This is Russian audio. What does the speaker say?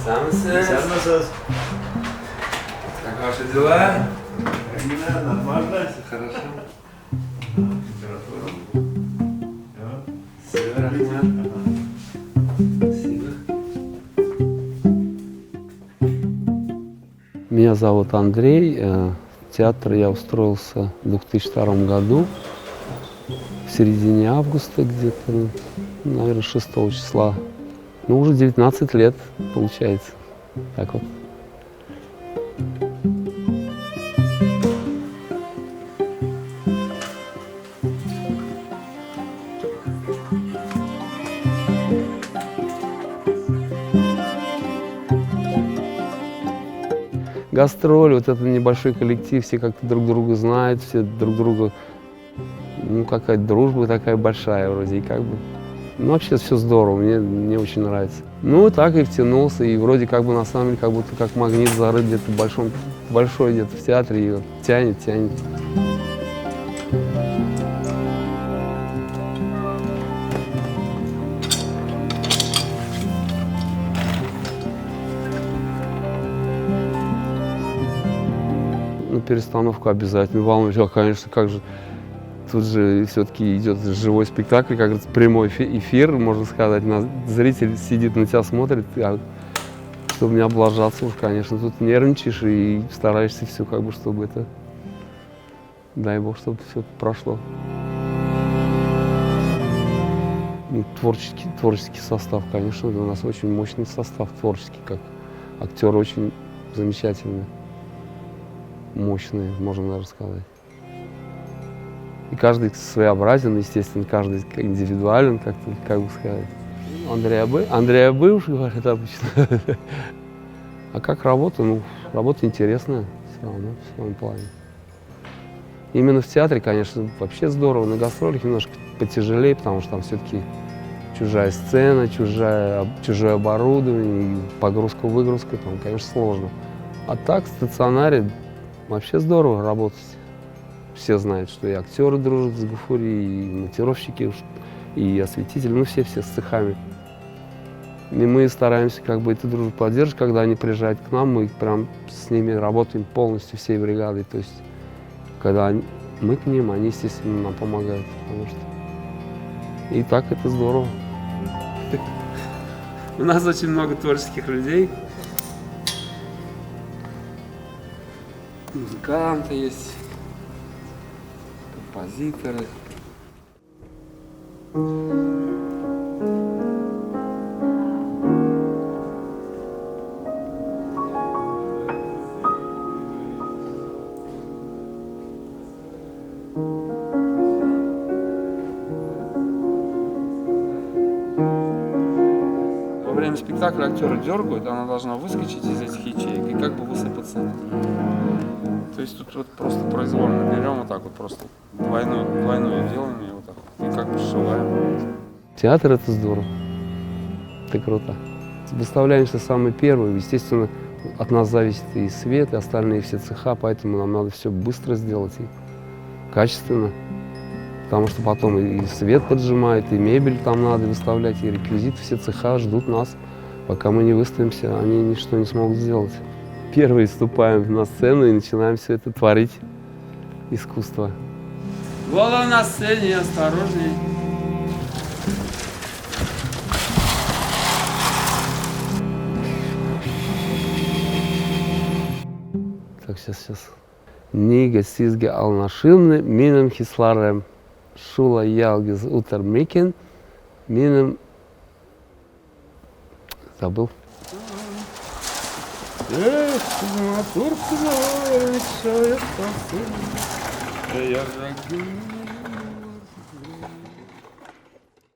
Сам. Как ваши дела? Нормально. Хорошо. Температура. Все, Рахмат. Спасибо. Меня зовут Андрей. В театр я устроился в 2002 году, в середине августа где-то, наверное, 6 числа. Ну, уже 19 лет, получается. Так вот. Гастроли, вот это небольшой коллектив, все как-то друг друга знают, все друг друга, ну, какая-то дружба такая большая вроде, и как бы. Ну, вообще все здорово, мне очень нравится. Ну, так и втянулся, и вроде как бы на самом деле, как будто как магнит зарыт где-то большой где-то в театре, и вот тянет. Ну, перестановку обязательно, волнуюсь, конечно, как же. Тут же все-таки идет живой спектакль, как говорится, прямой эфир, можно сказать. Зритель сидит на тебя, смотрит, а чтобы не облажаться уж, конечно, тут нервничаешь и стараешься все, как бы, чтобы это, дай бог, чтобы все прошло. Ну, творческий состав, конечно, у нас очень мощный состав творческий, как актеры очень замечательные, мощные, можно даже сказать. И каждый своеобразен, естественно, каждый индивидуален, как бы сказать. Андрей бывший, говорят обычно. А как работа? Ну, работа интересная все равно, в своем плане. Именно в театре, конечно, вообще здорово. На гастролях немножко потяжелее, потому что там все-таки чужая сцена, чужое оборудование, погрузка-выгрузка, там, конечно, сложно. А так, в стационаре вообще здорово работать. Все знают, что и актеры дружат с Гафури, и монтировщики, и осветители, ну все с цехами. И мы стараемся как бы эту дружбу поддерживать, когда они приезжают к нам, мы прям с ними работаем полностью всей бригадой. То есть, когда мы к ним, они, естественно, нам помогают, потому что и так это здорово. У нас очень много творческих людей. Музыканты есть. Композиторы. Во время спектакля актеры дергают, она должна выскочить из этих ячеек и как бы высыпаться. То есть тут вот просто произвольно берем вот так вот просто двойную делаем и вот так вот, и как бы сшиваем. Театр — это здорово, это круто. Выставляем, что самый первый, естественно, от нас зависит и свет, и остальные все цеха, поэтому нам надо все быстро сделать и качественно. Потому что потом и свет поджимает, и мебель там надо выставлять, и реквизит, все цеха ждут нас. Пока мы не выставимся, они ничто не смогут сделать. Первые вступаем на сцену и начинаем все это творить, искусство. Голову на сцене, осторожней. Так, сейчас. Нига сизге алнашилны, минем хисларем, шула ялгиз утермикен, минем... Забыл. Эх, матурка, я